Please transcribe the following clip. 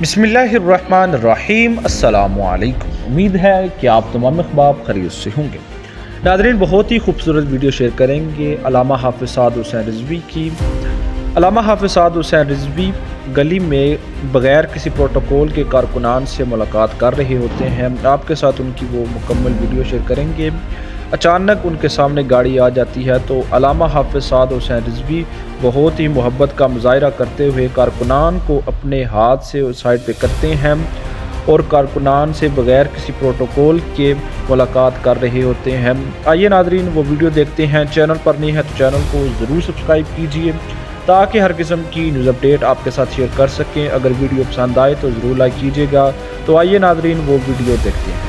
बिस्मिल्लाहिर्रहमानिर्रहीम। अस्सलामुअलैकुम। उम्मीद है कि आप तमाम अहबाब खैरियत से होंगे। नाज़रीन, बहुत ही खूबसूरत वीडियो शेयर करेंगे अल्लामा हाफ़िज़ साद हुसैन रिज़वी की। अल्लामा हाफ़िज़ साद हुसैन रिज़वी गली में बग़ैर किसी प्रोटोकॉल के कारकुनान से मुलाकात कर रहे होते हैं। आपके साथ उनकी वो मुकम्मल वीडियो शेयर करेंगे। अचानक उनके सामने गाड़ी आ जाती है तो अल्लामा हाफ़िज़ साद हुसैन रिज़वी बहुत ही मोहब्बत का मुज़ाहिरा करते हुए कारकुनान को अपने हाथ से साइड पे करते हैं और कारकुनान से बग़ैर किसी प्रोटोकॉल के मुलाकात कर रहे होते हैं। आइए नाज़रीन, वो वीडियो देखते हैं। चैनल पर नहीं है तो चैनल को ज़रूर सब्सक्राइब कीजिए ताकि हर किस्म की न्यूज़ अपडेट आपके साथ शेयर कर सकें। अगर वीडियो पसंद आए तो ज़रूर लाइक कीजिएगा। तो आइए नाज़रीन, वो वीडियो देखते हैं।